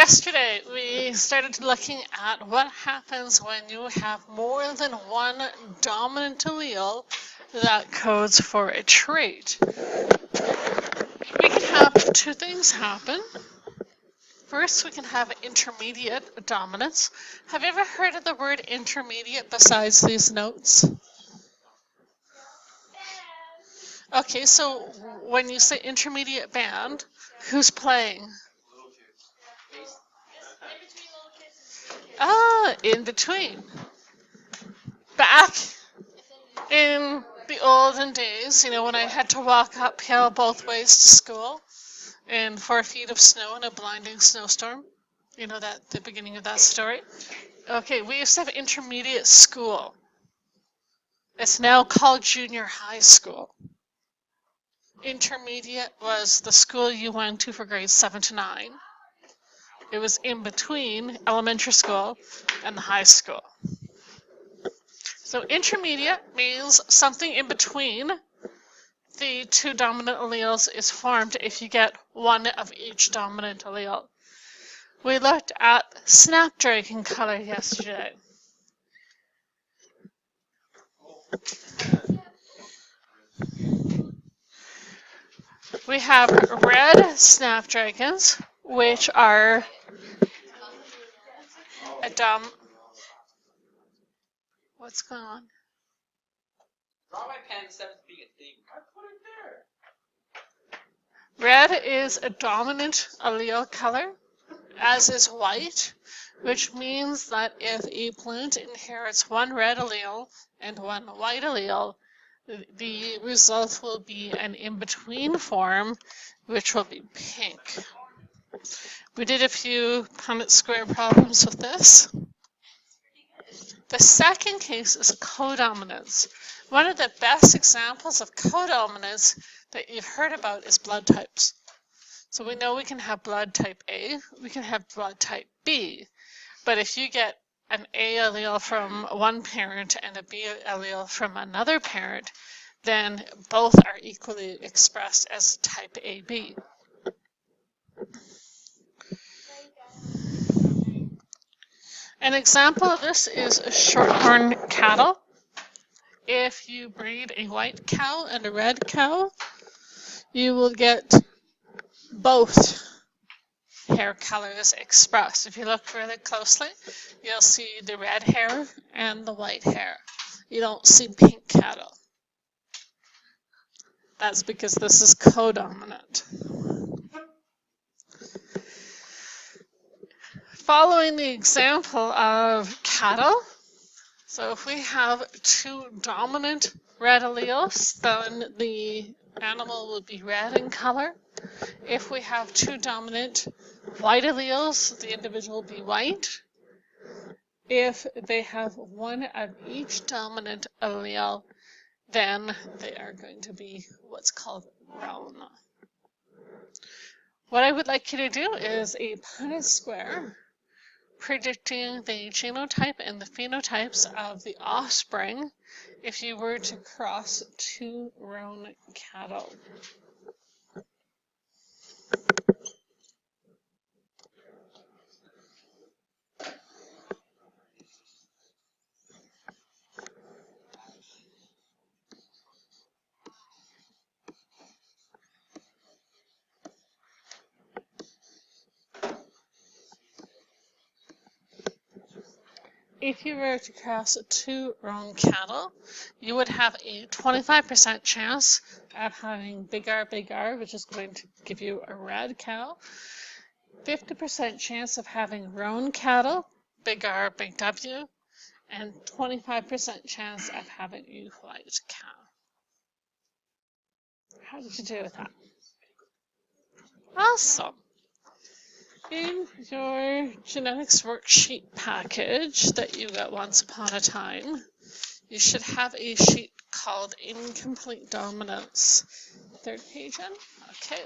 Yesterday, we started looking at what happens when you have more than one dominant allele that codes for a trait. We can have two things happen. First, we can have intermediate dominance. Have you ever heard of the word intermediate besides these notes? Okay, so when you say intermediate band, who's playing? In between. Back in the olden days, when I had to walk uphill both ways to school in 4 feet of snow in a blinding snowstorm, the beginning of that story. Okay, we used to have intermediate school. It's now called junior high school. Intermediate was the school you went to for grades 7 to 9. It was in between elementary school and the high school. So intermediate means something in between the two dominant alleles is formed if you get one of each dominant allele. We looked at snapdragon color yesterday. We have red snapdragons, which are a What's going on? Draw my pen instead of being a thing. I put it there. Red is a dominant allele color, as is white, which means that if a plant inherits one red allele and one white allele, the result will be an in-between form, which will be pink. We did a few Punnett square problems with this. The second case is codominance. One of the best examples of codominance that you've heard about is blood types. So we know we can have blood type A, we can have blood type B, but if you get an A allele from one parent and a B allele from another parent, then both are equally expressed as type AB. An example of this is shorthorn cattle. If you breed a white cow and a red cow, you will get both hair colors expressed. If you look really closely, you'll see the red hair and the white hair. You don't see pink cattle. That's because this is codominant. Following the example of cattle, so if we have two dominant red alleles, then the animal will be red in color. If we have two dominant white alleles, the individual will be white. If they have one of each dominant allele, then they are going to be what's called brown. What I would like you to do is a Punnett square predicting the genotype and the phenotypes of the offspring if you were to cross two roan cattle. If you were to cross two roan cattle, you would have a 25% chance of having big R, which is going to give you a red cow, 50% chance of having roan cattle, big R, big W, and 25% chance of having a white cow. How did you do with that? Awesome. In your genetics worksheet package that you got once upon a time, you should have a sheet called Incomplete Dominance. Third page in? Okay.